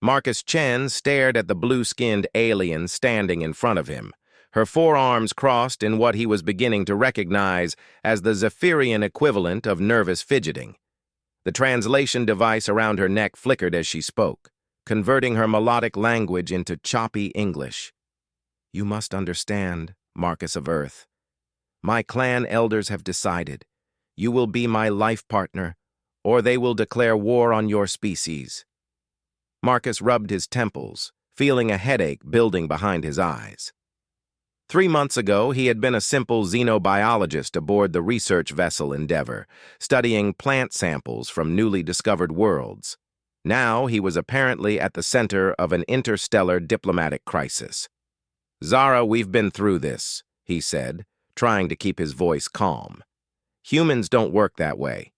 Marcus Chen stared at the blue-skinned alien standing in front of him, her forearms crossed in what he was beginning to recognize as the Zephyrian equivalent of nervous fidgeting. The translation device around her neck flickered as she spoke, converting her melodic language into choppy English. "You must understand, Marcus of Earth. My clan elders have decided. You will be my life partner, or they will declare war on your species." Marcus rubbed his temples, feeling a headache building behind his eyes. 3 months ago, he had been a simple xenobiologist aboard the research vessel Endeavor, studying plant samples from newly discovered worlds. Now he was apparently at the center of an interstellar diplomatic crisis. "Zara, we've been through this," he said, trying to keep his voice calm. "Humans don't work that way.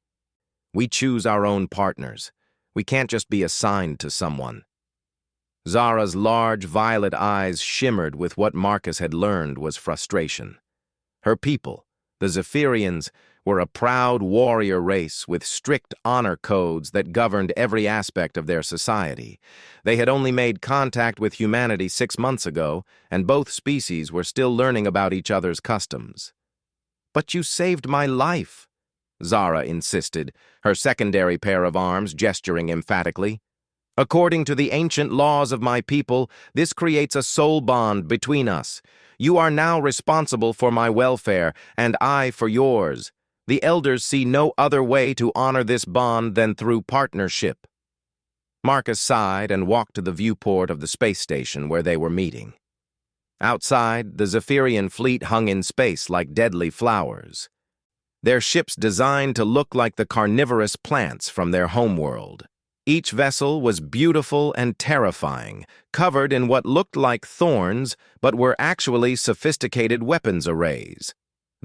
We choose our own partners. We can't just be assigned to someone." Zara's large violet eyes shimmered with what Marcus had learned was frustration. Her people, the Zephyrians, were a proud warrior race with strict honor codes that governed every aspect of their society. They had only made contact with humanity 6 months ago, and both species were still learning about each other's customs. "But you saved my life," Zara insisted, her secondary pair of arms gesturing emphatically. "According to the ancient laws of my people, this creates a soul bond between us. You are now responsible for my welfare, and I for yours. The elders see no other way to honor this bond than through partnership." Marcus sighed and walked to the viewport of the space station where they were meeting. Outside, the Zephyrian fleet hung in space like deadly flowers, their ships designed to look like the carnivorous plants from their homeworld. Each vessel was beautiful and terrifying, covered in what looked like thorns but were actually sophisticated weapons arrays.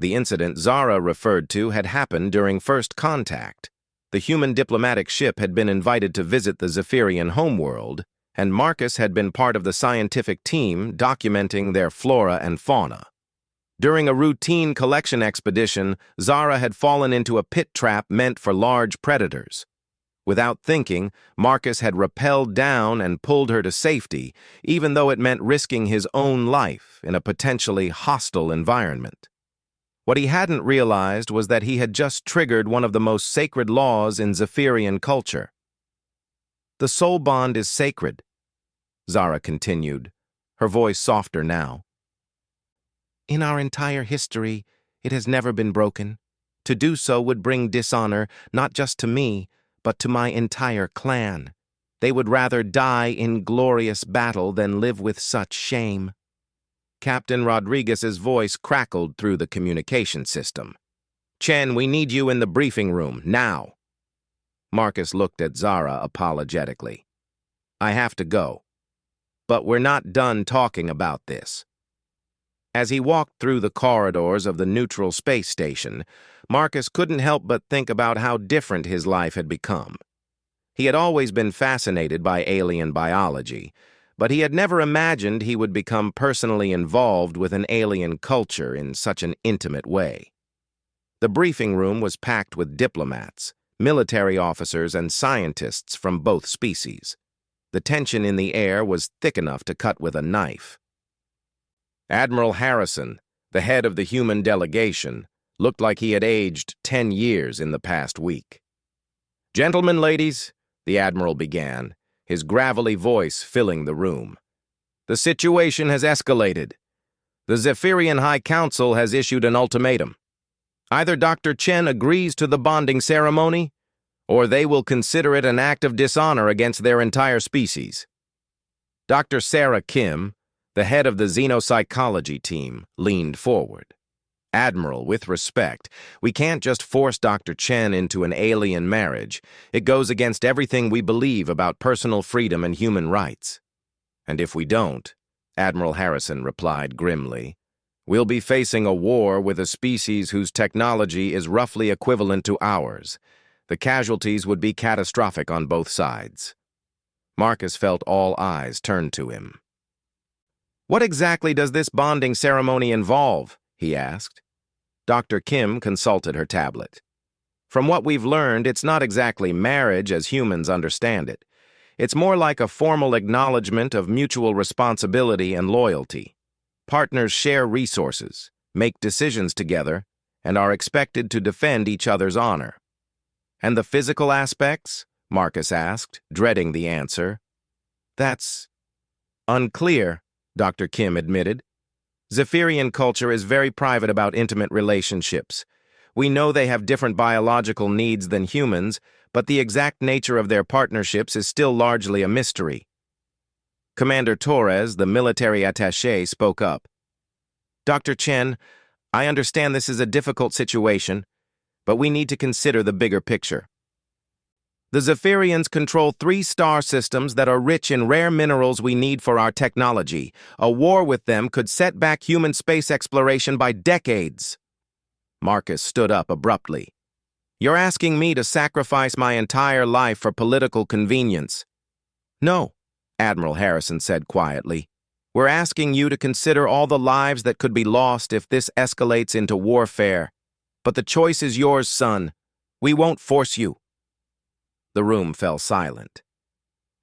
The incident Zara referred to had happened during first contact. The human diplomatic ship had been invited to visit the Zephyrian homeworld, and Marcus had been part of the scientific team documenting their flora and fauna. During a routine collection expedition, Zara had fallen into a pit trap meant for large predators. Without thinking, Marcus had rappelled down and pulled her to safety, even though it meant risking his own life in a potentially hostile environment. What he hadn't realized was that he had just triggered one of the most sacred laws in Zephyrian culture. "The soul bond is sacred," Zara continued, her voice softer now. "In our entire history, it has never been broken. To do so would bring dishonor not just to me, but to my entire clan. They would rather die in glorious battle than live with such shame." Captain Rodriguez's voice crackled through the communication system. "Chen, we need you in the briefing room, now." Marcus looked at Zara apologetically. "I have to go. But we're not done talking about this." As he walked through the corridors of the neutral space station, Marcus couldn't help but think about how different his life had become. He had always been fascinated by alien biology, but he had never imagined he would become personally involved with an alien culture in such an intimate way. The briefing room was packed with diplomats, military officers, and scientists from both species. The tension in the air was thick enough to cut with a knife. Admiral Harrison, the head of the human delegation, looked like he had aged 10 years in the past week. "Gentlemen, ladies," the Admiral began, his gravelly voice filling the room. "The situation has escalated. The Zephyrian High Council has issued an ultimatum. Either Dr. Chen agrees to the bonding ceremony, or they will consider it an act of dishonor against their entire species." Dr. Sarah Kim, the head of the xenopsychology team, leaned forward. "Admiral, with respect, we can't just force Dr. Chen into an alien marriage. It goes against everything we believe about personal freedom and human rights." "And if we don't," Admiral Harrison replied grimly, "we'll be facing a war with a species whose technology is roughly equivalent to ours. The casualties would be catastrophic on both sides." Marcus felt all eyes turned to him. "What exactly does this bonding ceremony involve?" he asked. Dr. Kim consulted her tablet. "From what we've learned, it's not exactly marriage as humans understand it. It's more like a formal acknowledgement of mutual responsibility and loyalty. Partners share resources, make decisions together, and are expected to defend each other's honor. And the physical aspects? Marcus asked, dreading the answer. That's unclear, Dr. Kim admitted. Zephyrian culture is very private about intimate relationships. We know they have different biological needs than humans, but the exact nature of their partnerships is still largely a mystery. Commander Torres, the military attaché, spoke up. Dr. Chen, I understand this is a difficult situation, but we need to consider the bigger picture. The Zephyrians control 3 star systems that are rich in rare minerals we need for our technology. A war with them could set back human space exploration by decades. Marcus stood up abruptly. You're asking me to sacrifice my entire life for political convenience. No, Admiral Harrison said quietly. We're asking you to consider all the lives that could be lost if this escalates into warfare. But the choice is yours, son. We won't force you. The room fell silent.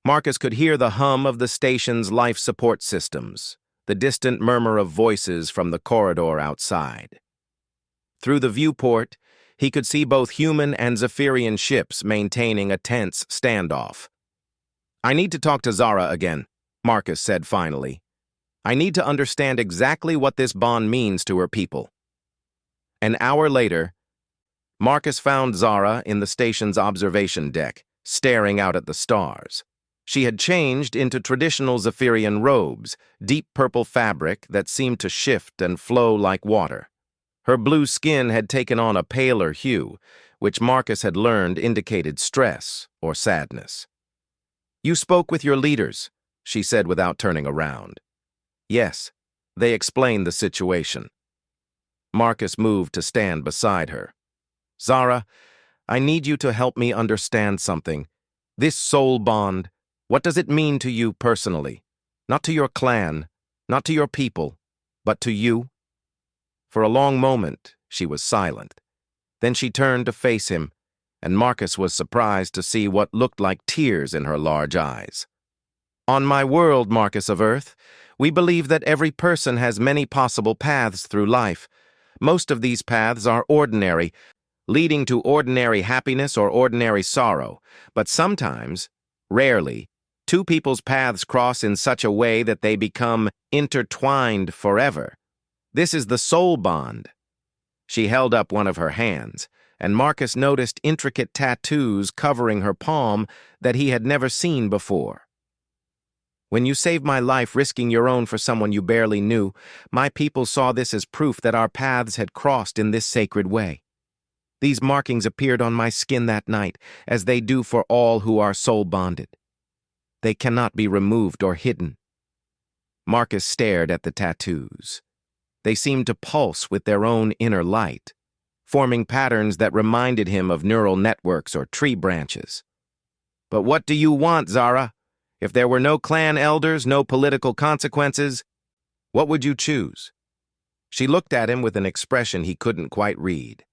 Marcus could hear the hum of the station's life support systems, the distant murmur of voices from the corridor outside. Through the viewport, he could see both human and Zephyrian ships maintaining a tense standoff. I need to talk to Zara again, Marcus said finally. I need to understand exactly what this bond means to her people. An hour later, Marcus found Zara in the station's observation deck, staring out at the stars. She had changed into traditional Zephyrian robes, deep purple fabric that seemed to shift and flow like water. Her blue skin had taken on a paler hue, which Marcus had learned indicated stress or sadness. You spoke with your leaders, she said without turning around. Yes, they explained the situation. Marcus moved to stand beside her. Zara, I need you to help me understand something. This soul bond, what does it mean to you personally? Not to your clan, not to your people, but to you? For a long moment, she was silent. Then she turned to face him, and Marcus was surprised to see what looked like tears in her large eyes. On my world, Marcus of Earth, we believe that every person has many possible paths through life. Most of these paths are ordinary, leading to ordinary happiness or ordinary sorrow. But sometimes, rarely, 2 people's paths cross in such a way that they become intertwined forever. This is the soul bond. She held up one of her hands, and Marcus noticed intricate tattoos covering her palm that he had never seen before. When you saved my life risking your own for someone you barely knew, my people saw this as proof that our paths had crossed in this sacred way. These markings appeared on my skin that night, as they do for all who are soul-bonded. They cannot be removed or hidden. Marcus stared at the tattoos. They seemed to pulse with their own inner light, forming patterns that reminded him of neural networks or tree branches. But what do you want, Zara? If there were no clan elders, no political consequences, what would you choose? She looked at him with an expression he couldn't quite read.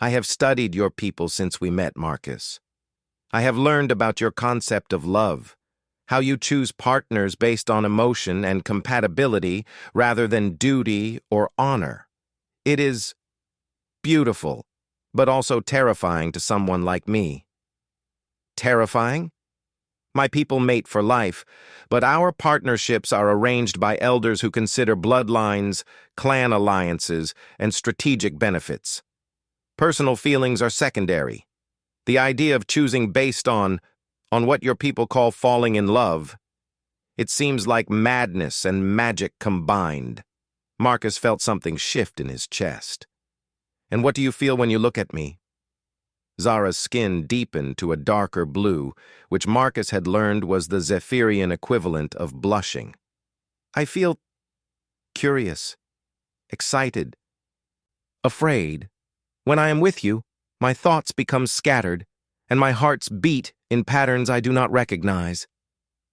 I have studied your people since we met, Marcus. I have learned about your concept of love, how you choose partners based on emotion and compatibility rather than duty or honor. It is beautiful, but also terrifying to someone like me. Terrifying? My people mate for life, but our partnerships are arranged by elders who consider bloodlines, clan alliances, and strategic benefits. Personal feelings are secondary. The idea of choosing based on what your people call falling in love, it seems like madness and magic combined. Marcus felt something shift in his chest. And what do you feel when you look at me? Zara's skin deepened to a darker blue, which Marcus had learned was the Zephyrian equivalent of blushing. I feel curious, excited, afraid. When I am with you, my thoughts become scattered, and my hearts beat in patterns I do not recognize.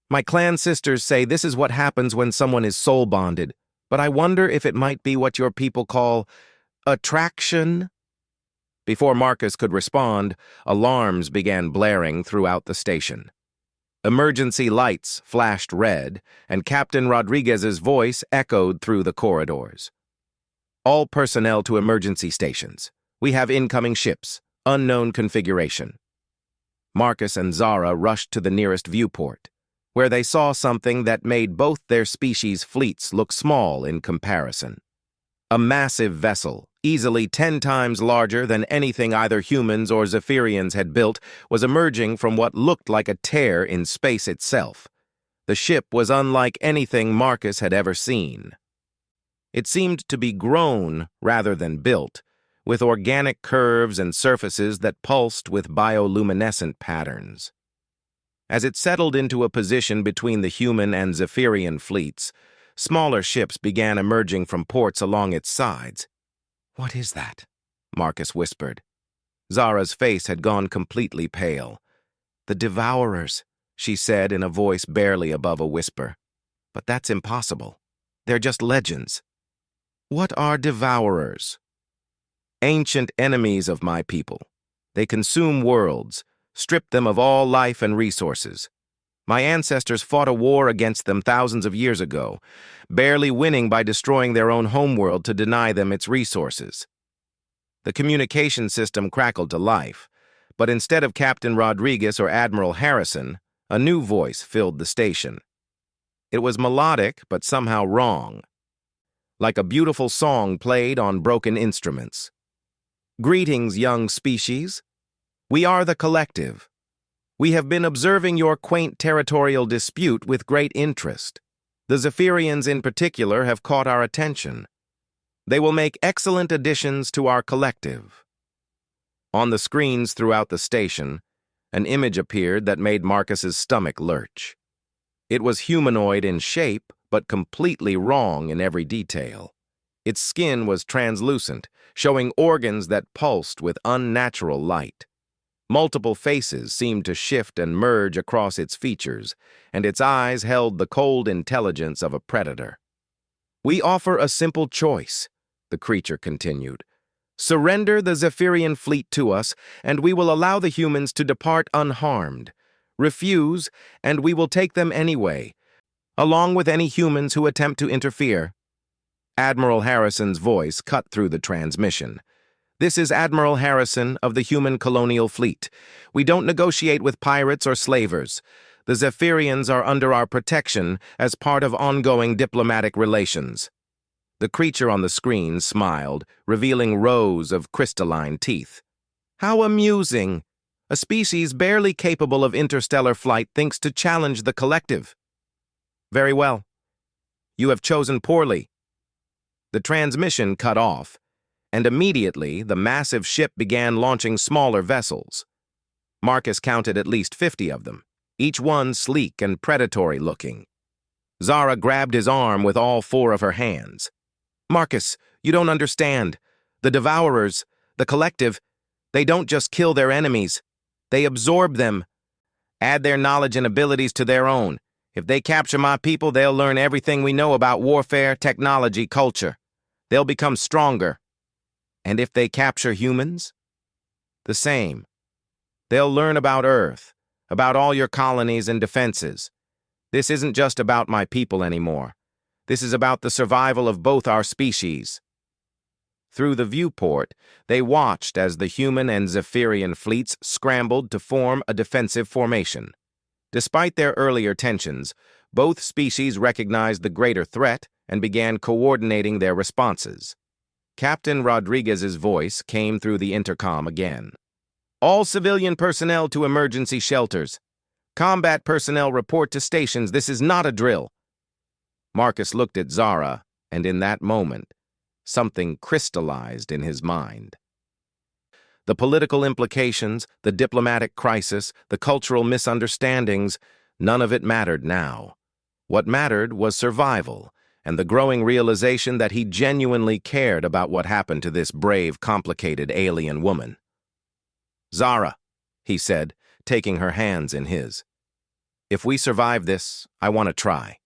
My clan sisters say this is what happens when someone is soul-bonded, but I wonder if it might be what your people call attraction? Before Marcus could respond, alarms began blaring throughout the station. Emergency lights flashed red, and Captain Rodriguez's voice echoed through the corridors. All personnel to emergency stations. We have incoming ships. Unknown configuration. Marcus and Zara rushed to the nearest viewport, where they saw something that made both their species' fleets look small in comparison. A massive vessel, easily 10 times larger than anything either humans or Zephyrians had built, was emerging from what looked like a tear in space itself. The ship was unlike anything Marcus had ever seen. It seemed to be grown rather than built, with organic curves and surfaces that pulsed with bioluminescent patterns. As it settled into a position between the human and Zephyrian fleets, smaller ships began emerging from ports along its sides. "What is that?" Marcus whispered. Zara's face had gone completely pale. "The Devourers," she said in a voice barely above a whisper. "But that's impossible. They're just legends." "What are Devourers?" "Ancient enemies of my people. They consume worlds, strip them of all life and resources. My ancestors fought a war against them thousands of years ago, barely winning by destroying their own homeworld to deny them its resources." The communication system crackled to life, but instead of Captain Rodriguez or Admiral Harrison, a new voice filled the station. It was melodic, but somehow wrong, like a beautiful song played on broken instruments. "Greetings, young species. We are the Collective. We have been observing your quaint territorial dispute with great interest. The Zephyrians in particular have caught our attention. They will make excellent additions to our collective." On the screens throughout the station, an image appeared that made Marcus's stomach lurch. It was humanoid in shape, but completely wrong in every detail. Its skin was translucent, showing organs that pulsed with unnatural light. Multiple faces seemed to shift and merge across its features, and its eyes held the cold intelligence of a predator. "We offer a simple choice," the creature continued. "Surrender the Zephyrian fleet to us, and we will allow the humans to depart unharmed. Refuse, and we will take them anyway, along with any humans who attempt to interfere." Admiral Harrison's voice cut through the transmission. "This is Admiral Harrison of the Human Colonial Fleet. We don't negotiate with pirates or slavers. The Zephyrians are under our protection as part of ongoing diplomatic relations." The creature on the screen smiled, revealing rows of crystalline teeth. "How amusing! A species barely capable of interstellar flight thinks to challenge the collective. Very well. You have chosen poorly." The transmission cut off, and immediately the massive ship began launching smaller vessels. Marcus counted at least 50 of them, each one sleek and predatory-looking. Zara grabbed his arm with all 4 of her hands. "Marcus, you don't understand. The Devourers, the collective, they don't just kill their enemies. They absorb them, add their knowledge and abilities to their own. If they capture my people, they'll learn everything we know about warfare, technology, culture. They'll become stronger. And if they capture humans? The same. They'll learn about Earth, about all your colonies and defenses. This isn't just about my people anymore. This is about the survival of both our species." Through the viewport, they watched as the human and Zephyrian fleets scrambled to form a defensive formation. Despite their earlier tensions, both species recognized the greater threat and began coordinating their responses. Captain Rodriguez's voice came through the intercom again. "All civilian personnel to emergency shelters. Combat personnel report to stations. This is not a drill." Marcus looked at Zara, and in that moment, something crystallized in his mind. The political implications, the diplomatic crisis, the cultural misunderstandings, none of it mattered now. What mattered was survival, and the growing realization that he genuinely cared about what happened to this brave, complicated alien woman. "Zara," he said, taking her hands in his. "If we survive this, I want to try."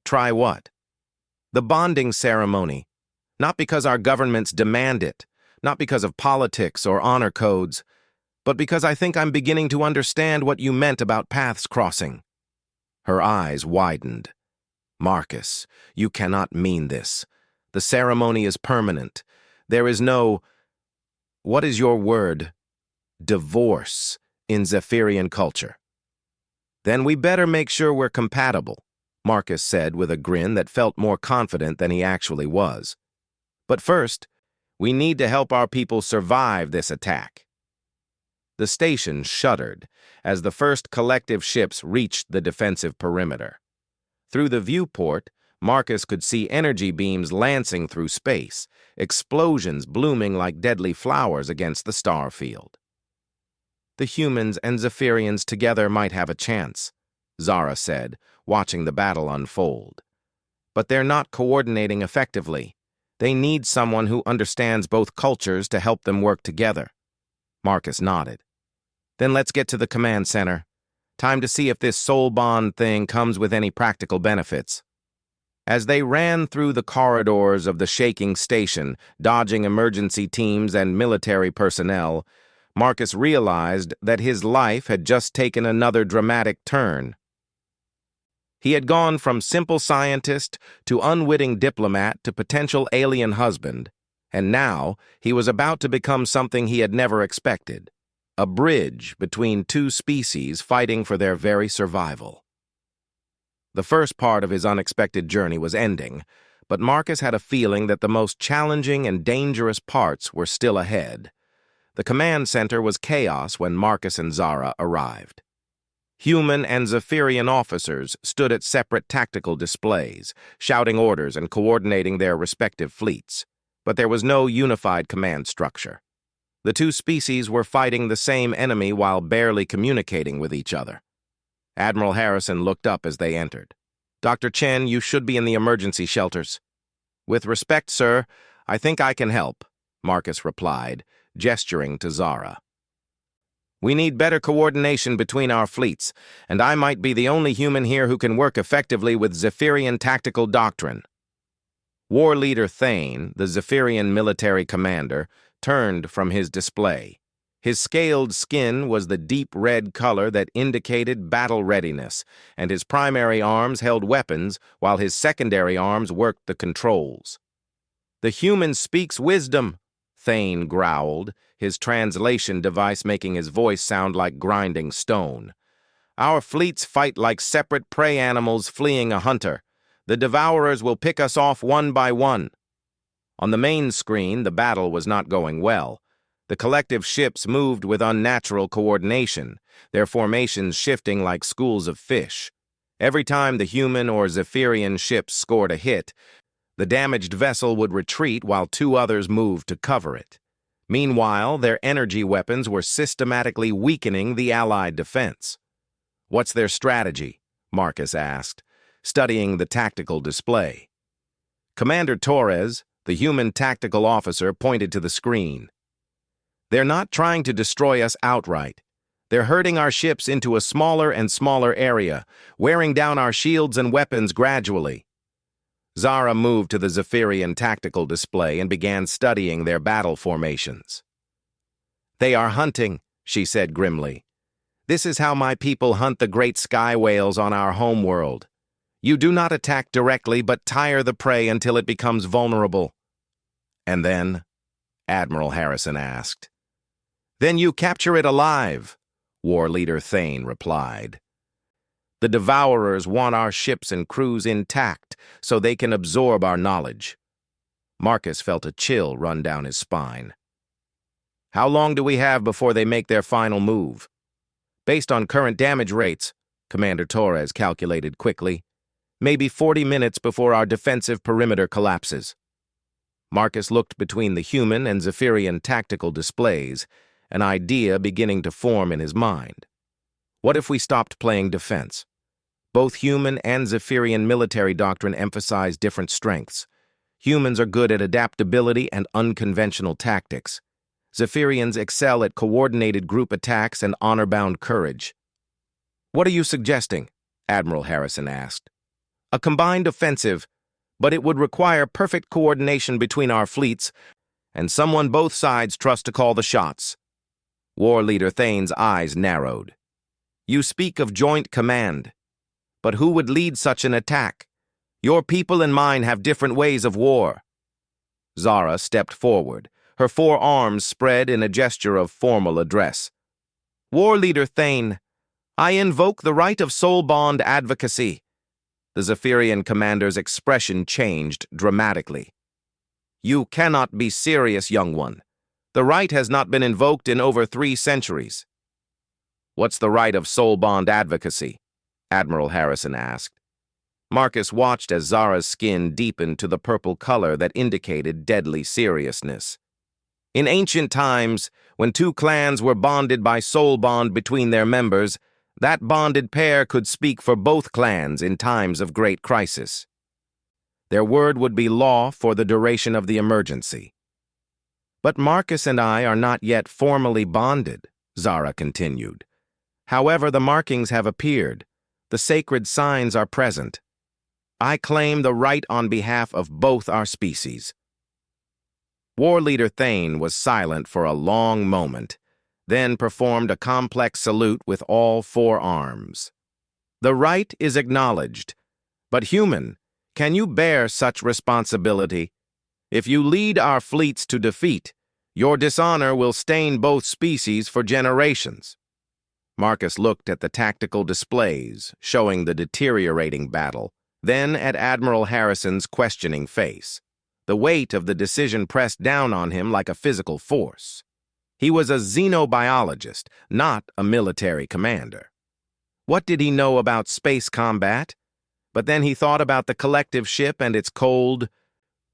"Try what?" "The bonding ceremony. Not because our governments demand it, not because of politics or honor codes, but because I think I'm beginning to understand what you meant about paths crossing." Her eyes widened. "Marcus, you cannot mean this. The ceremony is permanent. There is no— what is your word? Divorce in Zephyrian culture." "Then we better make sure we're compatible," Marcus said with a grin that felt more confident than he actually was. "But first, we need to help our people survive this attack." The station shuddered as the first collective ships reached the defensive perimeter. Through the viewport, Marcus could see energy beams lancing through space, explosions blooming like deadly flowers against the star field. "The humans and Zephyrians together might have a chance," Zara said, watching the battle unfold. "But they're not coordinating effectively. They need someone who understands both cultures to help them work together." Marcus nodded. "Then let's get to the command center. Time to see if this soul bond thing comes with any practical benefits." As they ran through the corridors of the shaking station, dodging emergency teams and military personnel, Marcus realized that his life had just taken another dramatic turn. He had gone from simple scientist to unwitting diplomat to potential alien husband, and now he was about to become something he had never expected: a bridge between two species fighting for their very survival. The first part of his unexpected journey was ending, but Marcus had a feeling that the most challenging and dangerous parts were still ahead. The command center was chaos when Marcus and Zara arrived. Human and Zephyrian officers stood at separate tactical displays, shouting orders and coordinating their respective fleets, but there was no unified command structure. The two species were fighting the same enemy while barely communicating with each other. Admiral Harrison looked up as they entered. "Dr. Chen, you should be in the emergency shelters." "With respect, sir, I think I can help," Marcus replied, gesturing to Zara. "We need better coordination between our fleets, and I might be the only human here who can work effectively with Zephyrian tactical doctrine." War Leader Thane, the Zephyrian military commander, turned from his display. His scaled skin was the deep red color that indicated battle readiness, and his primary arms held weapons while his secondary arms worked the controls. "The human speaks wisdom," Thane growled, his translation device making his voice sound like grinding stone. "Our fleets fight like separate prey animals fleeing a hunter. The devourers will pick us off one by one." On the main screen, the battle was not going well. The collective ships moved with unnatural coordination, their formations shifting like schools of fish. Every time the human or Zephyrian ships scored a hit, the damaged vessel would retreat while two others moved to cover it. Meanwhile, their energy weapons were systematically weakening the Allied defense. "What's their strategy?" Marcus asked, studying the tactical display. Commander Torres, the human tactical officer, pointed to the screen. "They're not trying to destroy us outright. They're herding our ships into a smaller and smaller area, wearing down our shields and weapons gradually." Zara moved to the Zephyrian tactical display and began studying their battle formations. "They are hunting," she said grimly. "This is how my people hunt the great sky whales on our homeworld. You do not attack directly, but tire the prey until it becomes vulnerable." "And then?" Admiral Harrison asked. "Then you capture it alive," War Leader Thane replied. "The devourers want our ships and crews intact so they can absorb our knowledge." Marcus felt a chill run down his spine. "How long do we have before they make their final move?" "Based on current damage rates," Commander Torres calculated quickly, "maybe 40 minutes before our defensive perimeter collapses." Marcus looked between the human and Zephyrian tactical displays, an idea beginning to form in his mind. What if we stopped playing defense? Both human and Zephyrian military doctrine emphasize different strengths. Humans are good at adaptability and unconventional tactics. Zephyrians excel at coordinated group attacks and honor-bound courage. "What are you suggesting?" Admiral Harrison asked. "A combined offensive, but it would require perfect coordination between our fleets and someone both sides trust to call the shots." War Leader Thane's eyes narrowed. You speak of joint command. But who would lead such an attack? Your people and mine have different ways of war. Zara stepped forward, her 4 arms spread in a gesture of formal address. War Leader Thane, I invoke the right of soul bond advocacy. The Zephyrian commander's expression changed dramatically. You cannot be serious, young one. The right has not been invoked in over 3 centuries. What's the right of soul bond advocacy? Admiral Harrison asked. Marcus watched as Zara's skin deepened to the purple color that indicated deadly seriousness. In ancient times, when 2 clans were bonded by soul bond between their members, that bonded pair could speak for both clans in times of great crisis. Their word would be law for the duration of the emergency. But Marcus and I are not yet formally bonded, Zara continued. However, the markings have appeared. The sacred signs are present. I claim the right on behalf of both our species. War Leader Thane was silent for a long moment, then performed a complex salute with all 4 arms. The right is acknowledged, but human, can you bear such responsibility? If you lead our fleets to defeat, your dishonor will stain both species for generations. Marcus looked at the tactical displays showing the deteriorating battle, then at Admiral Harrison's questioning face. The weight of the decision pressed down on him like a physical force. He was a xenobiologist, not a military commander. What did he know about space combat? But then he thought about the collective ship and its cold,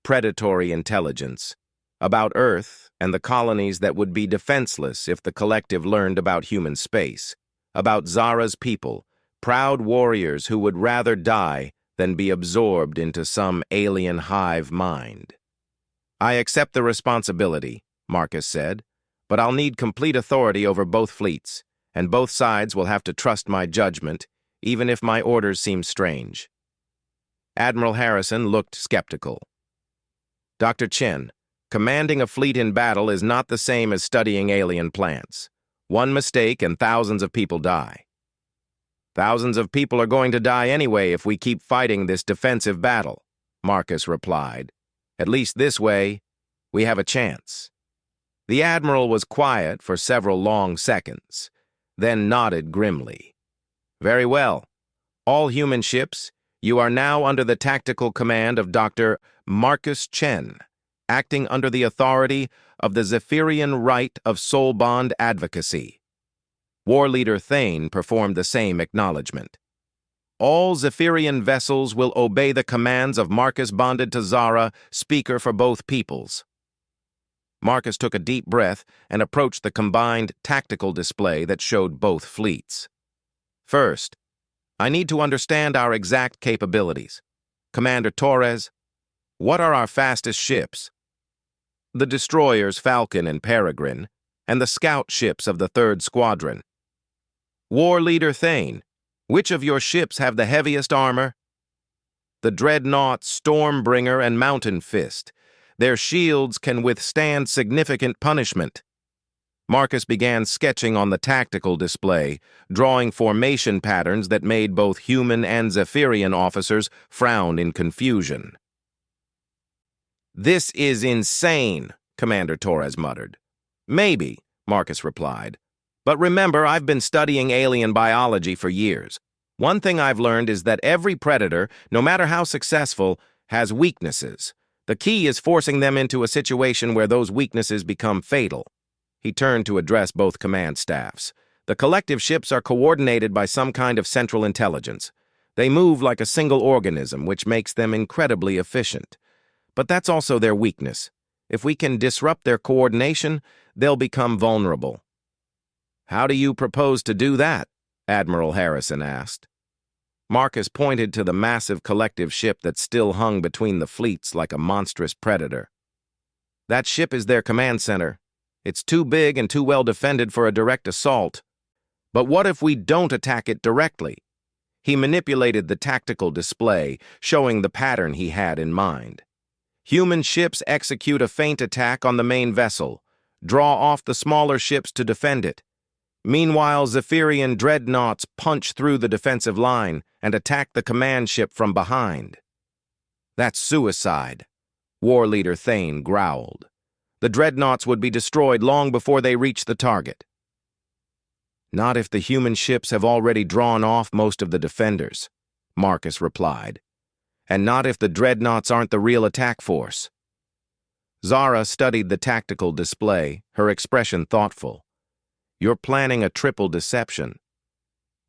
predatory intelligence, about Earth and the colonies that would be defenseless if the collective learned about human space, about Zara's people, proud warriors who would rather die than be absorbed into some alien hive mind. I accept the responsibility, Marcus said, but I'll need complete authority over both fleets, and both sides will have to trust my judgment, even if my orders seem strange. Admiral Harrison looked skeptical. Dr. Chen, commanding a fleet in battle is not the same as studying alien plants. One mistake and thousands of people die. Thousands of people are going to die anyway if we keep fighting this defensive battle, Marcus replied. At least this way, we have a chance. The Admiral was quiet for several long seconds, then nodded grimly. Very well. All human ships, you are now under the tactical command of Dr. Marcus Chen, acting under the authority of the Zephyrian right of soul bond advocacy. War Leader Thane performed the same acknowledgement. All Zephyrian vessels will obey the commands of Marcus bonded to Zara, speaker for both peoples. Marcus took a deep breath and approached the combined tactical display that showed both fleets. First, I need to understand our exact capabilities. Commander Torres, what are our fastest ships? The destroyers Falcon and Peregrine, and the scout ships of the 3rd Squadron. War Leader Thane, which of your ships have the heaviest armor? The dreadnought Stormbringer and Mountain Fist. Their shields can withstand significant punishment. Marcus began sketching on the tactical display, drawing formation patterns that made both human and Zephyrian officers frown in confusion. This is insane, Commander Torres muttered. Maybe, Marcus replied. But remember, I've been studying alien biology for years. One thing I've learned is that every predator, no matter how successful, has weaknesses. The key is forcing them into a situation where those weaknesses become fatal. He turned to address both command staffs. The collective ships are coordinated by some kind of central intelligence. They move like a single organism, which makes them incredibly efficient. But that's also their weakness. If we can disrupt their coordination, they'll become vulnerable. How do you propose to do that? Admiral Harrison asked. Marcus pointed to the massive collective ship that still hung between the fleets like a monstrous predator. That ship is their command center. It's too big and too well defended for a direct assault. But what if we don't attack it directly? He manipulated the tactical display, showing the pattern he had in mind. Human ships execute a feint attack on the main vessel, draw off the smaller ships to defend it. Meanwhile, Zephyrian dreadnoughts punch through the defensive line and attack the command ship from behind. "That's suicide," War Leader Thane growled. "The dreadnoughts would be destroyed long before they reach the target." "Not if the human ships have already drawn off most of the defenders," Marcus replied. "And not if the dreadnoughts aren't the real attack force." Zara studied the tactical display, her expression thoughtful. "You're planning a triple deception."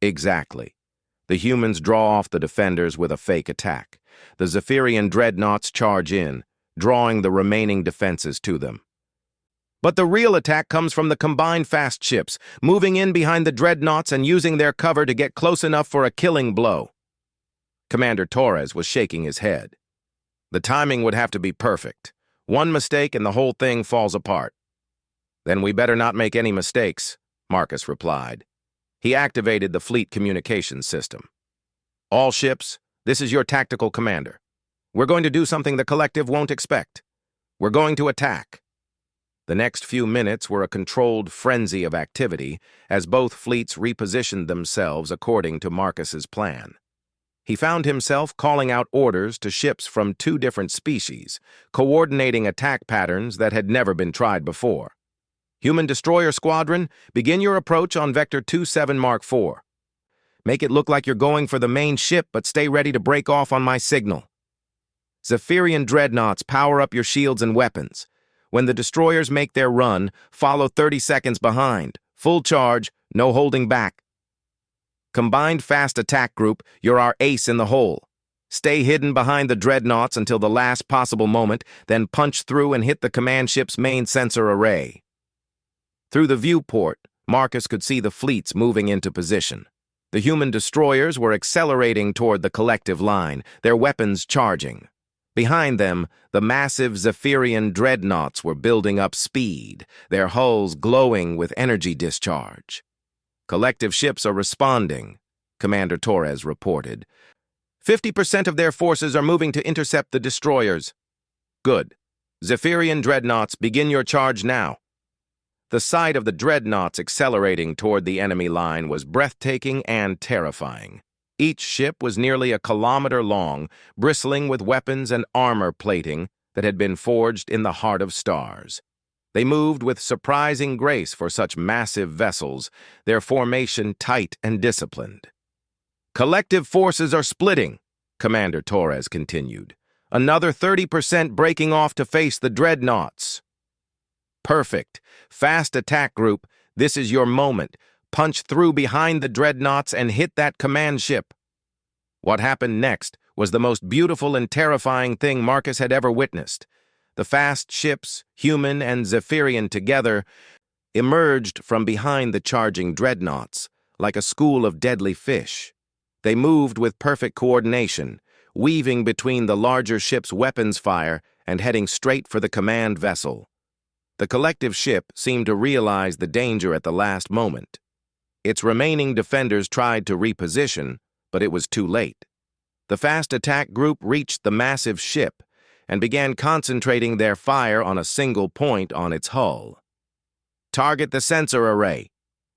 "Exactly. The humans draw off the defenders with a fake attack. The Zephyrian dreadnoughts charge in, drawing the remaining defenses to them. But the real attack comes from the combined fast ships, moving in behind the dreadnoughts and using their cover to get close enough for a killing blow." Commander Torres was shaking his head. "The timing would have to be perfect. One mistake and the whole thing falls apart." "Then we better not make any mistakes," Marcus replied. He activated the fleet communications system. "All ships, this is your tactical commander. We're going to do something the collective won't expect. We're going to attack." The next few minutes were a controlled frenzy of activity as both fleets repositioned themselves according to Marcus's plan. He found himself calling out orders to ships from 2 different species, coordinating attack patterns that had never been tried before. "Human Destroyer Squadron, begin your approach on Vector 27 Mark IV. Make it look like you're going for the main ship, but stay ready to break off on my signal. Zephyrian dreadnoughts, power up your shields and weapons. When the destroyers make their run, follow 30 seconds behind. Full charge, no holding back. Combined fast attack group, you're our ace in the hole. Stay hidden behind the dreadnoughts until the last possible moment, then punch through and hit the command ship's main sensor array." Through the viewport, Marcus could see the fleets moving into position. The human destroyers were accelerating toward the collective line, their weapons charging. Behind them, the massive Zephyrian dreadnoughts were building up speed, their hulls glowing with energy discharge. "Collective ships are responding," Commander Torres reported. 50% of their forces are moving to intercept the destroyers." "Good. Zephyrian dreadnoughts, begin your charge now." The sight of the dreadnoughts accelerating toward the enemy line was breathtaking and terrifying. Each ship was nearly a kilometer long, bristling with weapons and armor plating that had been forged in the heart of stars. They moved with surprising grace for such massive vessels, their formation tight and disciplined. "Collective forces are splitting," Commander Torres continued. "Another 30% breaking off to face the dreadnoughts." "Perfect. Fast attack group, this is your moment. Punch through behind the dreadnoughts and hit that command ship." What happened next was the most beautiful and terrifying thing Marcus had ever witnessed. The fast ships, human and Zephyrian together, emerged from behind the charging dreadnoughts like a school of deadly fish. They moved with perfect coordination, weaving between the larger ship's weapons fire and heading straight for the command vessel. The collective ship seemed to realize the danger at the last moment. Its remaining defenders tried to reposition, but it was too late. The fast attack group reached the massive ship and began concentrating their fire on a single point on its hull. "Target the sensor array,"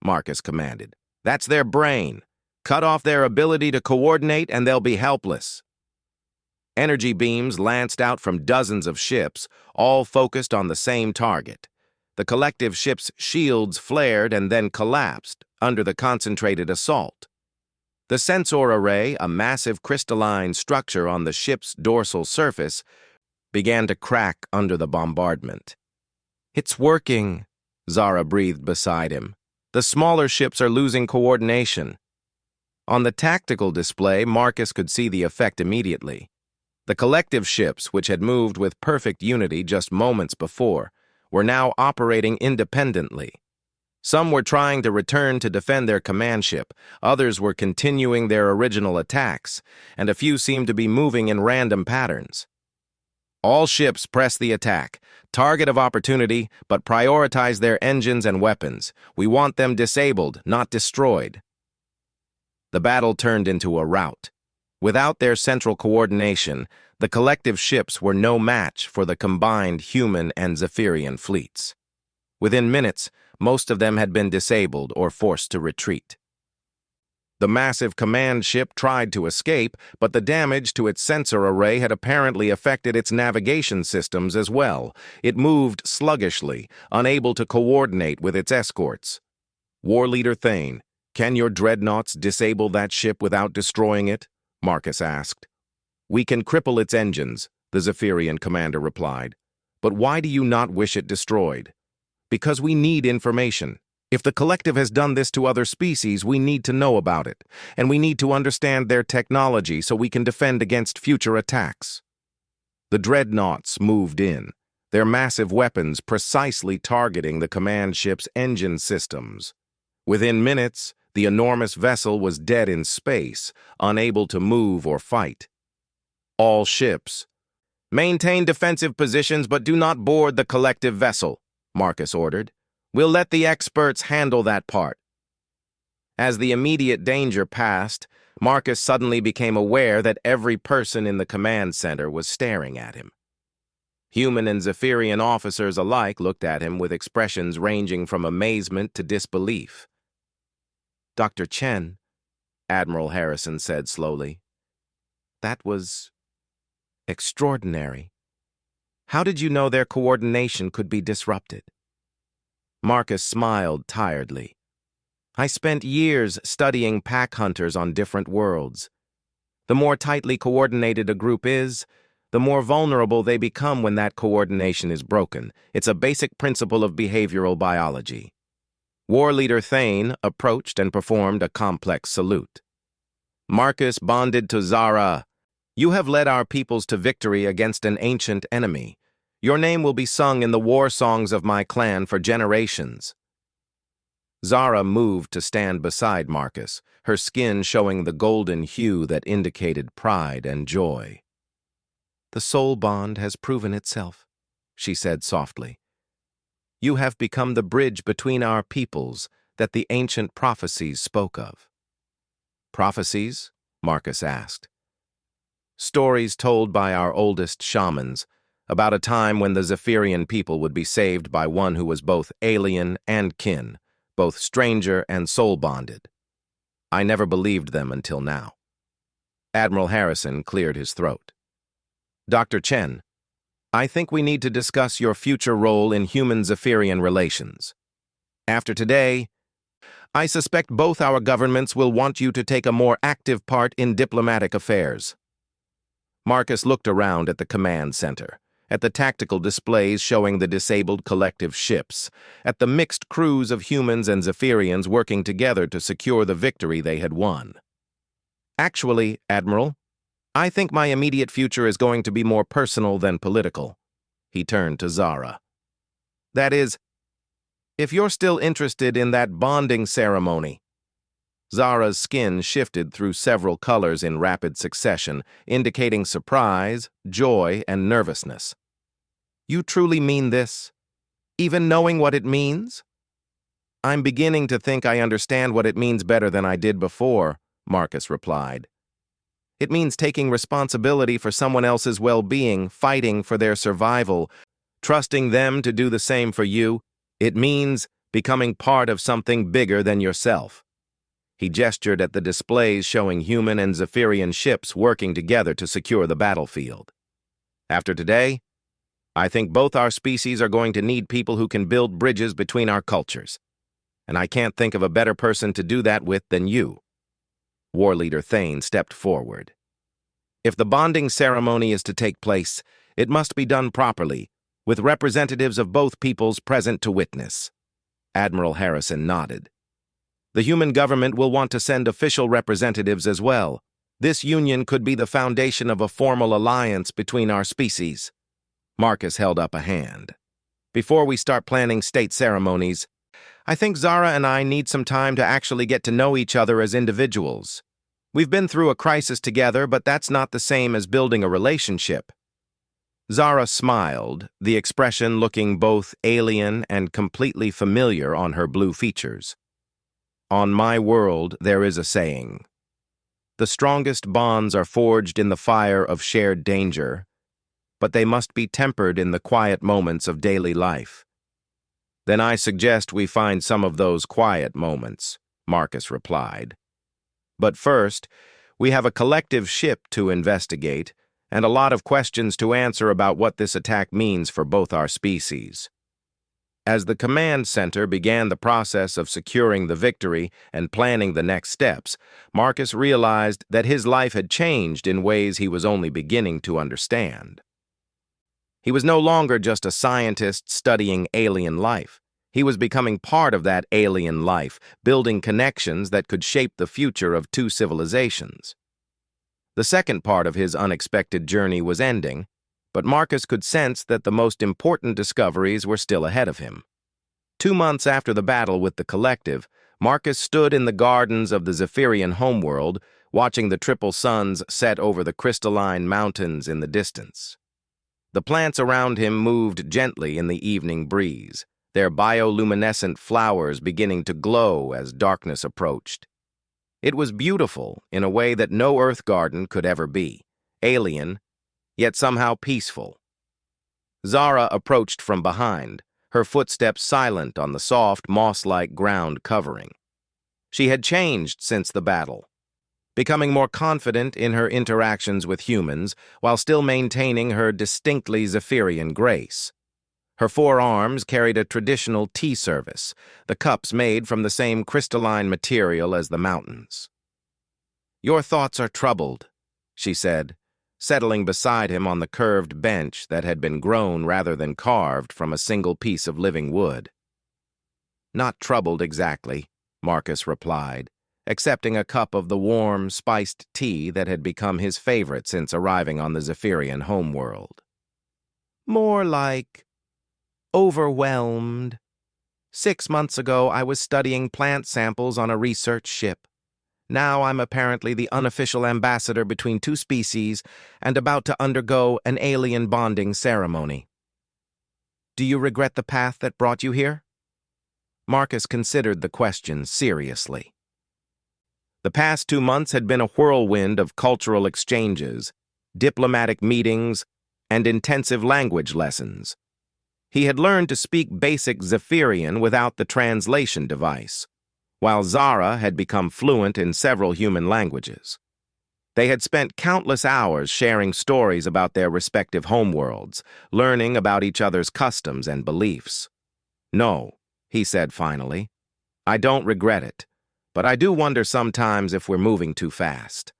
Marcus commanded. "That's their brain. Cut off their ability to coordinate and they'll be helpless." Energy beams lanced out from dozens of ships, all focused on the same target. The collective ship's shields flared and then collapsed under the concentrated assault. The sensor array, a massive crystalline structure on the ship's dorsal surface, began to crack under the bombardment. "It's working," Zara breathed beside him. "The smaller ships are losing coordination." On the tactical display, Marcus could see the effect immediately. The collective ships, which had moved with perfect unity just moments before, were now operating independently. Some were trying to return to defend their command ship, others were continuing their original attacks, and a few seemed to be moving in random patterns. "All ships press the attack. Target of opportunity, but prioritize their engines and weapons. We want them disabled, not destroyed." The battle turned into a rout. Without their central coordination, the collective ships were no match for the combined human and Zephyrian fleets. Within minutes, most of them had been disabled or forced to retreat. The massive command ship tried to escape, but the damage to its sensor array had apparently affected its navigation systems as well. It moved sluggishly, unable to coordinate with its escorts. War Leader Thane, can your dreadnoughts disable that ship without destroying it? Marcus asked. We can cripple its engines, the Zephyrian commander replied. But why do you not wish it destroyed? Because we need information. If the collective has done this to other species, we need to know about it, and we need to understand their technology so we can defend against future attacks. The dreadnoughts moved in, their massive weapons precisely targeting the command ship's engine systems. Within minutes, the enormous vessel was dead in space, unable to move or fight. All ships, maintain defensive positions but do not board the collective vessel, Marcus ordered. We'll let the experts handle that part. As the immediate danger passed, Marcus suddenly became aware that every person in the command center was staring at him. Human and Zephyrian officers alike looked at him with expressions ranging from amazement to disbelief. Dr. Chen, Admiral Harrison said slowly, that was extraordinary. How did you know their coordination could be disrupted? Marcus smiled tiredly. I spent years studying pack hunters on different worlds. The more tightly coordinated a group is, the more vulnerable they become when that coordination is broken. It's a basic principle of behavioral biology. War Leader Thane approached and performed a complex salute. Marcus bonded to Zara. You have led our peoples to victory against an ancient enemy. Your name will be sung in the war songs of my clan for generations. Zara moved to stand beside Marcus, her skin showing the golden hue that indicated pride and joy. The soul bond has proven itself, she said softly. You have become the bridge between our peoples that the ancient prophecies spoke of. Prophecies? Marcus asked. Stories told by our oldest shamans, about a time when the Zephyrian people would be saved by one who was both alien and kin, both stranger and soul-bonded. I never believed them until now. Admiral Harrison cleared his throat. Dr. Chen, I think we need to discuss your future role in human-Zephyrian relations. After today, I suspect both our governments will want you to take a more active part in diplomatic affairs. Marcus looked around at the command center, at the tactical displays showing the disabled collective ships, at the mixed crews of humans and Zephyrians working together to secure the victory they had won. Actually, Admiral, I think my immediate future is going to be more personal than political. He turned to Zara. That is, if you're still interested in that bonding ceremony. Zara's skin shifted through several colors in rapid succession, indicating surprise, joy, and nervousness. You truly mean this? Even knowing what it means? I'm beginning to think I understand what it means better than I did before, Marcus replied. It means taking responsibility for someone else's well-being, fighting for their survival, trusting them to do the same for you. It means becoming part of something bigger than yourself. He gestured at the displays showing human and Zephyrian ships working together to secure the battlefield. After today, I think both our species are going to need people who can build bridges between our cultures. And I can't think of a better person to do that with than you. War Leader Thane stepped forward. If the bonding ceremony is to take place, it must be done properly, with representatives of both peoples present to witness. Admiral Harrison nodded. The human government will want to send official representatives as well. This union could be the foundation of a formal alliance between our species. Marcus held up a hand. Before we start planning state ceremonies, I think Zara and I need some time to actually get to know each other as individuals. We've been through a crisis together, but that's not the same as building a relationship. Zara smiled, the expression looking both alien and completely familiar on her blue features. On my world, there is a saying. The strongest bonds are forged in the fire of shared danger, but they must be tempered in the quiet moments of daily life. Then I suggest we find some of those quiet moments, Marcus replied. But first, we have a collective ship to investigate and a lot of questions to answer about what this attack means for both our species. As the command center began the process of securing the victory and planning the next steps, Marcus realized that his life had changed in ways he was only beginning to understand. He was no longer just a scientist studying alien life. He was becoming part of that alien life, building connections that could shape the future of two civilizations. The second part of his unexpected journey was ending, but Marcus could sense that the most important discoveries were still ahead of him. 2 months after the battle with the Collective, Marcus stood in the gardens of the Zephyrian homeworld, watching the triple suns set over the crystalline mountains in the distance. The plants around him moved gently in the evening breeze, their bioluminescent flowers beginning to glow as darkness approached. It was beautiful in a way that no Earth garden could ever be, alien, yet somehow peaceful. Zara approached from behind, her footsteps silent on the soft, moss-like ground covering. She had changed since the battle, becoming more confident in her interactions with humans while still maintaining her distinctly Zephyrian grace. Her 4 arms carried a traditional tea service, the cups made from the same crystalline material as the mountains. "Your thoughts are troubled," she said, settling beside him on the curved bench that had been grown rather than carved from a single piece of living wood. "Not troubled exactly," Marcus replied, accepting a cup of the warm, spiced tea that had become his favorite since arriving on the Zephyrian homeworld. "More like overwhelmed. 6 months ago, I was studying plant samples on a research ship. Now I'm apparently the unofficial ambassador between 2 species and about to undergo an alien bonding ceremony. Do you regret the path that brought you here?" Marcus considered the question seriously. The past 2 months had been a whirlwind of cultural exchanges, diplomatic meetings, and intensive language lessons. He had learned to speak basic Zephyrian without the translation device, while Zara had become fluent in several human languages. They had spent countless hours sharing stories about their respective homeworlds, learning about each other's customs and beliefs. "No," he said finally, "I don't regret it, but I do wonder sometimes if we're moving too fast.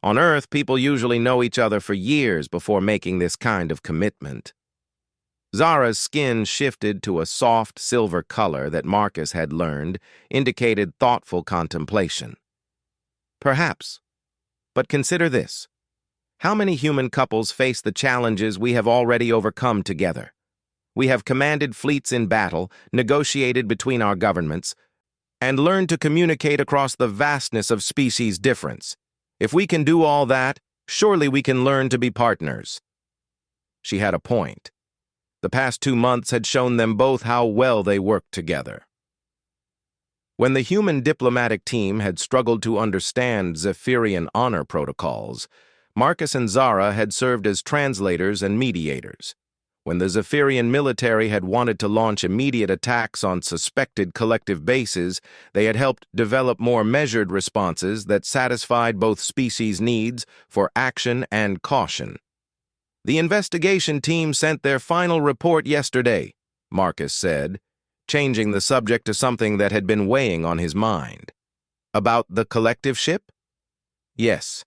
On Earth, people usually know each other for years before making this kind of commitment." Zara's skin shifted to a soft silver color that Marcus had learned indicated thoughtful contemplation. "Perhaps. But consider this. How many human couples face the challenges we have already overcome together? We have commanded fleets in battle, negotiated between our governments, and learned to communicate across the vastness of species difference. If we can do all that, surely we can learn to be partners." She had a point. The past 2 months had shown them both how well they worked together. When the human diplomatic team had struggled to understand Zephyrian honor protocols, Marcus and Zara had served as translators and mediators. When the Zephyrian military had wanted to launch immediate attacks on suspected collective bases, they had helped develop more measured responses that satisfied both species' needs for action and caution. "The investigation team sent their final report yesterday," Marcus said, changing the subject to something that had been weighing on his mind. "About the collective ship?" "Yes.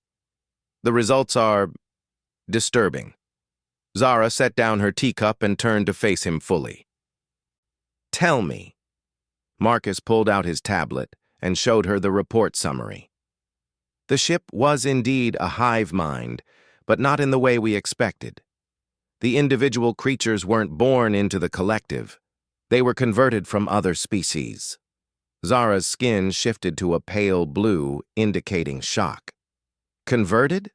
The results are disturbing." Zara set down her teacup and turned to face him fully. "Tell me." Marcus pulled out his tablet and showed her the report summary. The ship was indeed a hive mind, but not in the way we expected. The individual creatures weren't born into the collective. They were converted from other species. Zara's skin shifted to a pale blue, indicating shock. "Converted?"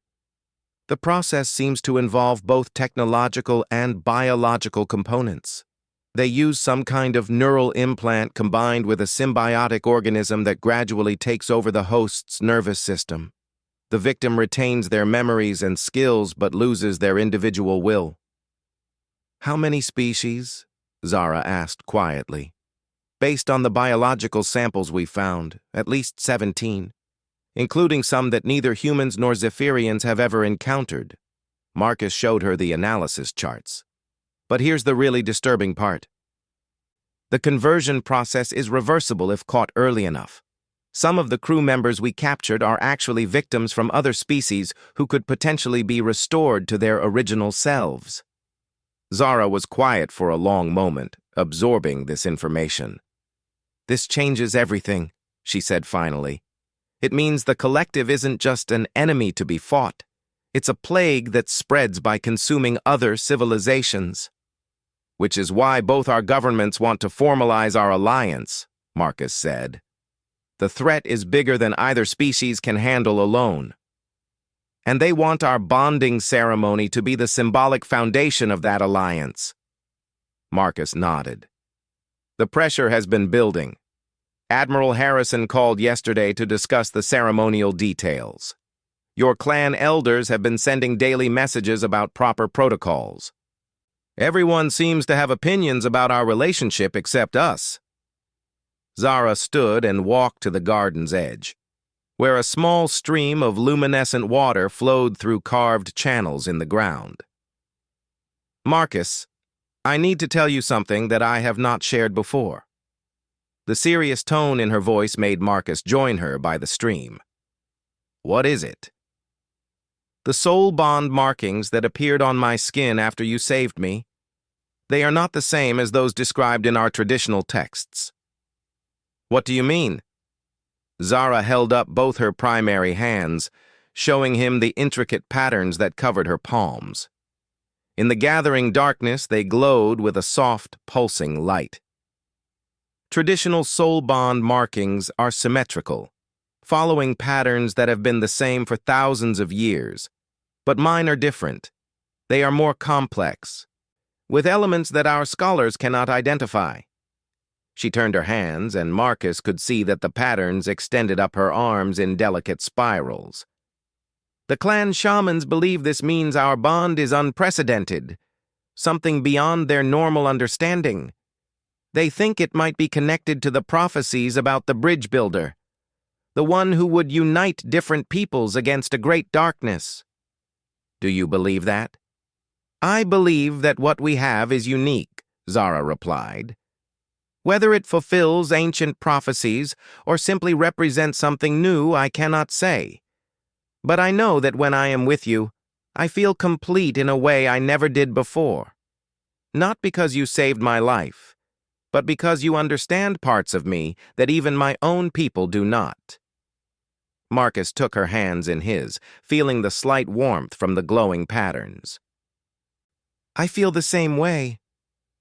"The process seems to involve both technological and biological components. They use some kind of neural implant combined with a symbiotic organism that gradually takes over the host's nervous system. The victim retains their memories and skills but loses their individual will." "How many species?" Zara asked quietly. Based on the biological samples we found, at least 17, including some that neither humans nor Zephyrians have ever encountered. Marcus showed her the analysis charts. But here's the really disturbing part. The conversion process is reversible if caught early enough. Some of the crew members we captured are actually victims from other species who could potentially be restored to their original selves. Zara was quiet for a long moment, absorbing this information. "This changes everything," she said finally. "It means the collective isn't just an enemy to be fought. It's a plague that spreads by consuming other civilizations." "Which is why both our governments want to formalize our alliance," Marcus said. "The threat is bigger than either species can handle alone. And they want our bonding ceremony to be the symbolic foundation of that alliance." Marcus nodded. "The pressure has been building. Admiral Harrison called yesterday to discuss the ceremonial details. Your clan elders have been sending daily messages about proper protocols. Everyone seems to have opinions about our relationship except us." Zara stood and walked to the garden's edge, where a small stream of luminescent water flowed through carved channels in the ground. "Marcus, I need to tell you something that I have not shared before." The serious tone in her voice made Marcus join her by the stream. "What is it?" "The soul bond markings that appeared on my skin after you saved me. They are not the same as those described in our traditional texts." "What do you mean?" Zara held up both her primary hands, showing him the intricate patterns that covered her palms. In the gathering darkness, they glowed with a soft, pulsing light. Traditional soul bond markings are symmetrical, following patterns that have been the same for thousands of years. But mine are different. They are more complex, with elements that our scholars cannot identify. She turned her hands, and Marcus could see that the patterns extended up her arms in delicate spirals. "The clan shamans believe this means our bond is unprecedented, something beyond their normal understanding. They think it might be connected to the prophecies about the bridge builder, the one who would unite different peoples against a great darkness." "Do you believe that?" "I believe that what we have is unique," Zara replied. "Whether it fulfills ancient prophecies or simply represents something new, I cannot say. But I know that when I am with you, I feel complete in a way I never did before. Not because you saved my life, but because you understand parts of me that even my own people do not." Marcus took her hands in his, feeling the slight warmth from the glowing patterns. "I feel the same way.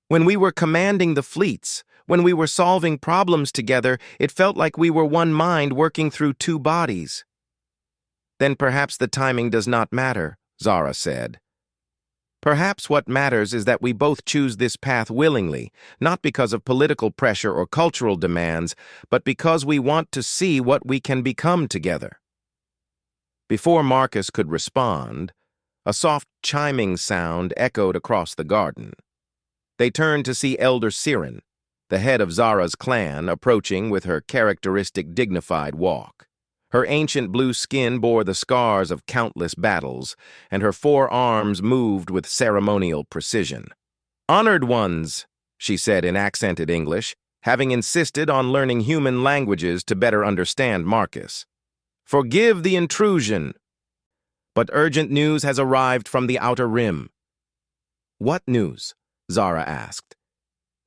When we were commanding the fleets, when we were solving problems together, it felt like we were one mind working through two bodies." "Then perhaps the timing does not matter," Zara said. "Perhaps what matters is that we both choose this path willingly, not because of political pressure or cultural demands, but because we want to see what we can become together." Before Marcus could respond, a soft chiming sound echoed across the garden. They turned to see Elder Siren, the head of Zara's clan, approaching with her characteristic dignified walk. Her ancient blue skin bore the scars of countless battles, and her 4 arms moved with ceremonial precision. "Honored ones," she said in accented English, having insisted on learning human languages to better understand Marcus. "Forgive the intrusion. But urgent news has arrived from the Outer Rim." "What news?" Zara asked.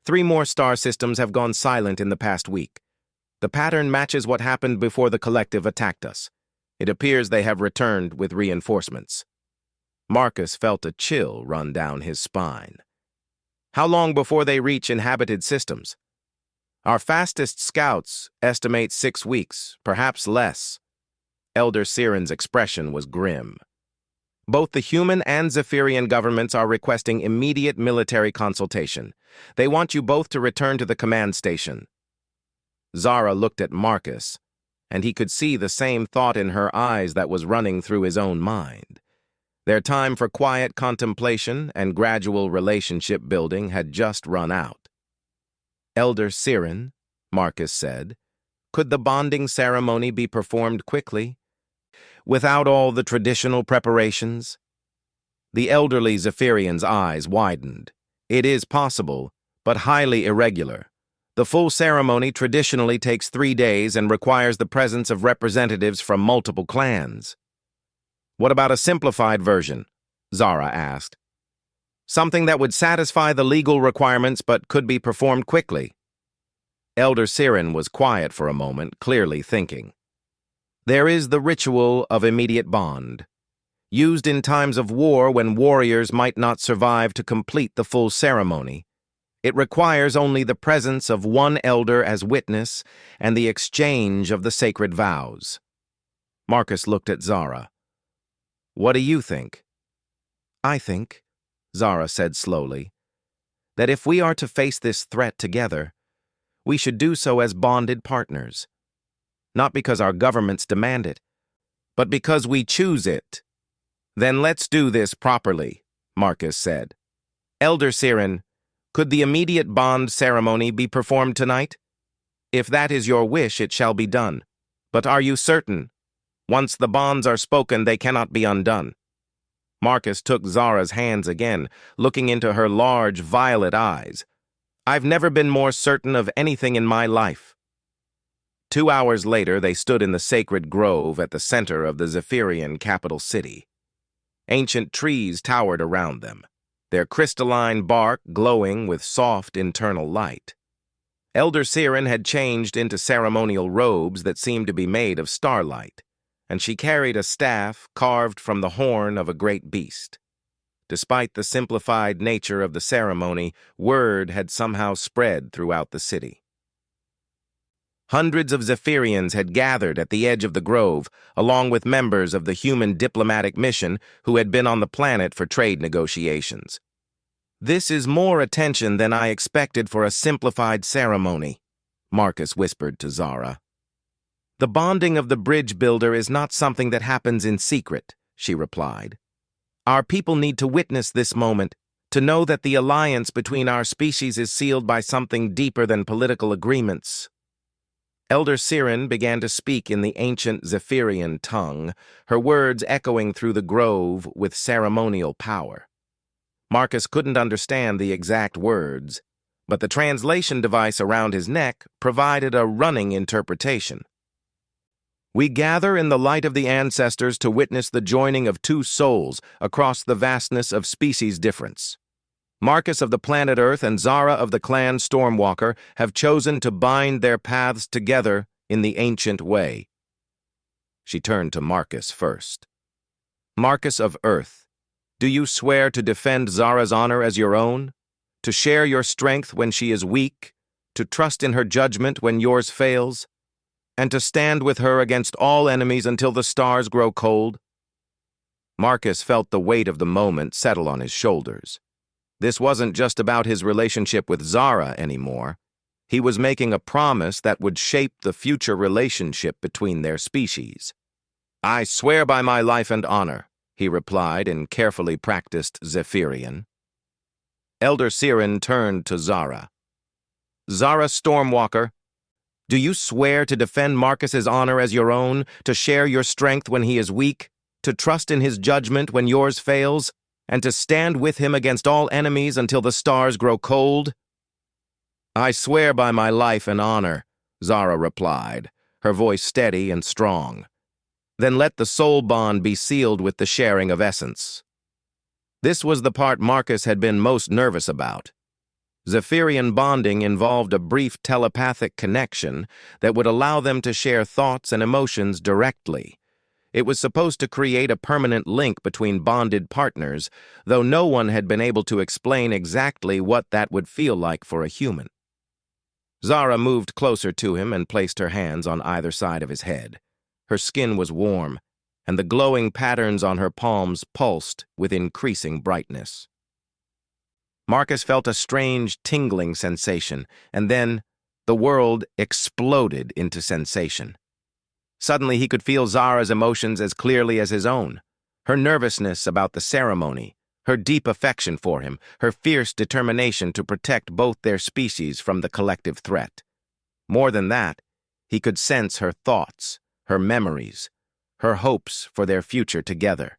3 more star systems have gone silent in the past week. The pattern matches what happened before the collective attacked us. It appears they have returned with reinforcements. Marcus felt a chill run down his spine. "How long before they reach inhabited systems?" "Our fastest scouts estimate 6 weeks, perhaps less." Elder Siren's expression was grim. "Both the human and Zephyrian governments are requesting immediate military consultation. They want you both to return to the command station." Zara looked at Marcus, and he could see the same thought in her eyes that was running through his own mind. Their time for quiet contemplation and gradual relationship building had just run out. "Elder Siren," Marcus said. Could the bonding ceremony be performed quickly, without all the traditional preparations? The elderly Zephyrian's eyes widened. It is possible, but highly irregular. The full ceremony traditionally takes 3 days and requires the presence of representatives from multiple clans. What about a simplified version? Zara asked. Something that would satisfy the legal requirements but could be performed quickly. Elder Siren was quiet for a moment, clearly thinking. There is the ritual of immediate bond, used in times of war when warriors might not survive to complete the full ceremony. It requires only the presence of one elder as witness and the exchange of the sacred vows. Marcus looked at Zara. What do you think? I think, Zara said slowly, that if we are to face this threat together, we should do so as bonded partners. Not because our governments demand it, but because we choose it. Then let's do this properly, Marcus said. Elder Siren, could the immediate bond ceremony be performed tonight? If that is your wish, it shall be done. But are you certain? Once the bonds are spoken, they cannot be undone. Marcus took Zara's hands again, looking into her large, violet eyes. I've never been more certain of anything in my life. 2 hours later, they stood in the sacred grove at the center of the Zephyrian capital city. Ancient trees towered around them, their crystalline bark glowing with soft internal light. Elder Siren had changed into ceremonial robes that seemed to be made of starlight, and she carried a staff carved from the horn of a great beast. Despite the simplified nature of the ceremony, word had somehow spread throughout the city. Hundreds of Zephyrians had gathered at the edge of the grove, along with members of the human diplomatic mission who had been on the planet for trade negotiations. This is more attention than I expected for a simplified ceremony, Marcus whispered to Zara. The bonding of the bridge builder is not something that happens in secret, she replied. Our people need to witness this moment, to know that the alliance between our species is sealed by something deeper than political agreements. Elder Siren began to speak in the ancient Zephyrian tongue, her words echoing through the grove with ceremonial power. Marcus couldn't understand the exact words, but the translation device around his neck provided a running interpretation. We gather in the light of the ancestors to witness the joining of two souls across the vastness of species difference. Marcus of the planet Earth and Zara of the clan Stormwalker have chosen to bind their paths together in the ancient way. She turned to Marcus first. Marcus of Earth, do you swear to defend Zara's honor as your own? To share your strength when she is weak? To trust in her judgment when yours fails? And to stand with her against all enemies until the stars grow cold? Marcus felt the weight of the moment settle on his shoulders. This wasn't just about his relationship with Zara anymore. He was making a promise that would shape the future relationship between their species. I swear by my life and honor, he replied in carefully practiced Zephyrian. Elder Siren turned to Zara. Zara Stormwalker, do you swear to defend Marcus's honor as your own, to share your strength when he is weak, to trust in his judgment when yours fails, and to stand with him against all enemies until the stars grow cold? I swear by my life and honor, Zara replied, her voice steady and strong. Then let the soul bond be sealed with the sharing of essence. This was the part Marcus had been most nervous about. Zephyrian bonding involved a brief telepathic connection that would allow them to share thoughts and emotions directly. It was supposed to create a permanent link between bonded partners, though no one had been able to explain exactly what that would feel like for a human. Zara moved closer to him and placed her hands on either side of his head. Her skin was warm, and the glowing patterns on her palms pulsed with increasing brightness. Marcus felt a strange tingling sensation, and then the world exploded into sensation. Suddenly he could feel Zara's emotions as clearly as his own. Her nervousness about the ceremony, her deep affection for him, her fierce determination to protect both their species from the collective threat. More than that, he could sense her thoughts, her memories, her hopes for their future together.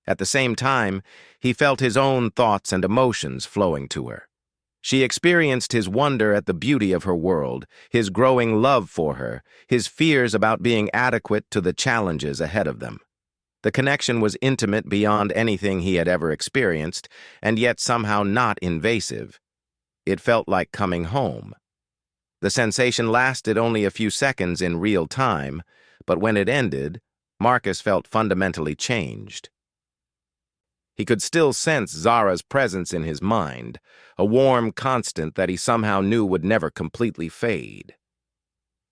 At the same time, he felt his own thoughts and emotions flowing to her. She experienced his wonder at the beauty of her world, his growing love for her, his fears about being adequate to the challenges ahead of them. The connection was intimate beyond anything he had ever experienced, and yet somehow not invasive. It felt like coming home. The sensation lasted only a few seconds in real time, but when it ended, Marcus felt fundamentally changed. He could still sense Zara's presence in his mind, a warm constant that he somehow knew would never completely fade.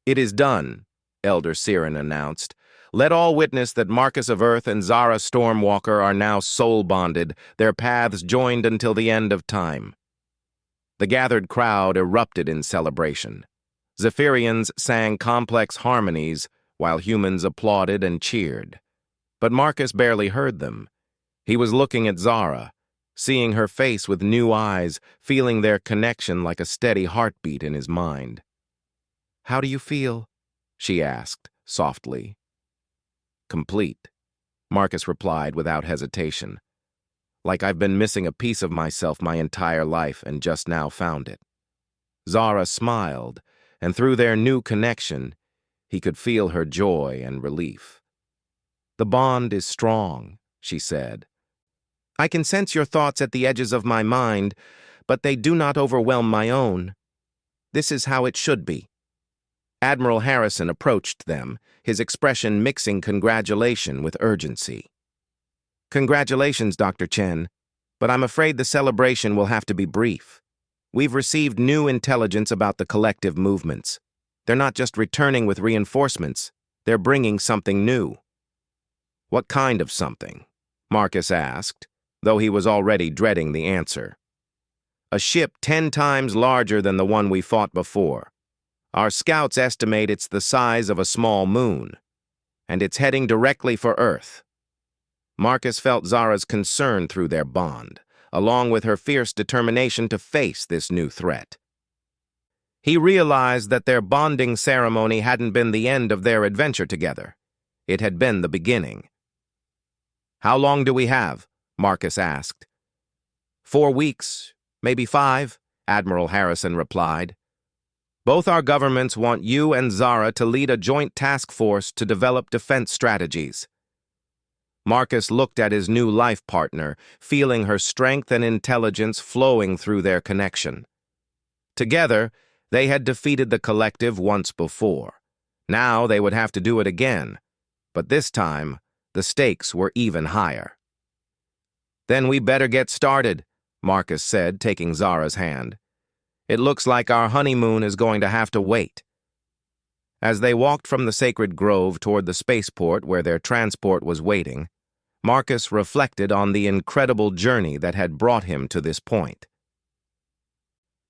"It is done," Elder Siren announced. "Let all witness that Marcus of Earth and Zara Stormwalker are now soul-bonded, their paths joined until the end of time." The gathered crowd erupted in celebration. Zephyrians sang complex harmonies, while humans applauded and cheered. But Marcus barely heard them. He was looking at Zara, seeing her face with new eyes, feeling their connection like a steady heartbeat in his mind. "How do you feel?" she asked, softly. "Complete," Marcus replied without hesitation. "Like I've been missing a piece of myself my entire life and just now found it." Zara smiled, and through their new connection, he could feel her joy and relief. "The bond is strong," she said. "I can sense your thoughts at the edges of my mind, but they do not overwhelm my own. This is how it should be." Admiral Harrison approached them, his expression mixing congratulation with urgency. "Congratulations, Dr. Chen, but I'm afraid the celebration will have to be brief. We've received new intelligence about the collective movements. They're not just returning with reinforcements, they're bringing something new." "What kind of something?" Marcus asked, though he was already dreading the answer. "A ship 10 times larger than the one we fought before. Our scouts estimate it's the size of a small moon, and it's heading directly for Earth." Marcus felt Zara's concern through their bond, along with her fierce determination to face this new threat. He realized that their bonding ceremony hadn't been the end of their adventure together. It had been the beginning. "How long do we have?" Marcus asked. 4 weeks, maybe 5, Admiral Harrison replied. "Both our governments want you and Zara to lead a joint task force to develop defense strategies." Marcus looked at his new life partner, feeling her strength and intelligence flowing through their connection. Together, they had defeated the collective once before. Now they would have to do it again, but this time, the stakes were even higher. "Then we better get started," Marcus said, taking Zara's hand. "It looks like our honeymoon is going to have to wait." As they walked from the sacred grove toward the spaceport where their transport was waiting, Marcus reflected on the incredible journey that had brought him to this point.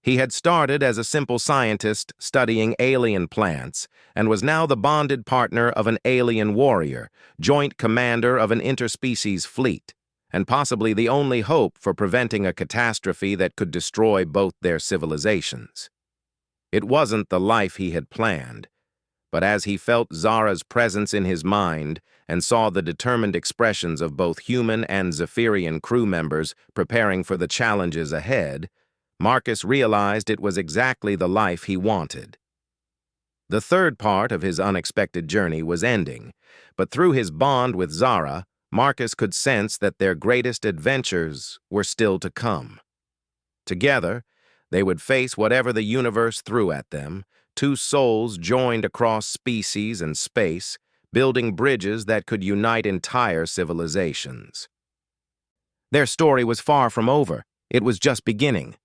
He had started as a simple scientist studying alien plants and was now the bonded partner of an alien warrior, joint commander of an interspecies fleet, and possibly the only hope for preventing a catastrophe that could destroy both their civilizations. It wasn't the life he had planned, but as he felt Zara's presence in his mind and saw the determined expressions of both human and Zephyrian crew members preparing for the challenges ahead, Marcus realized it was exactly the life he wanted. The third part of his unexpected journey was ending, but through his bond with Zara, Marcus could sense that their greatest adventures were still to come. Together, they would face whatever the universe threw at them, 2 souls joined across species and space, building bridges that could unite entire civilizations. Their story was far from over. It was just beginning.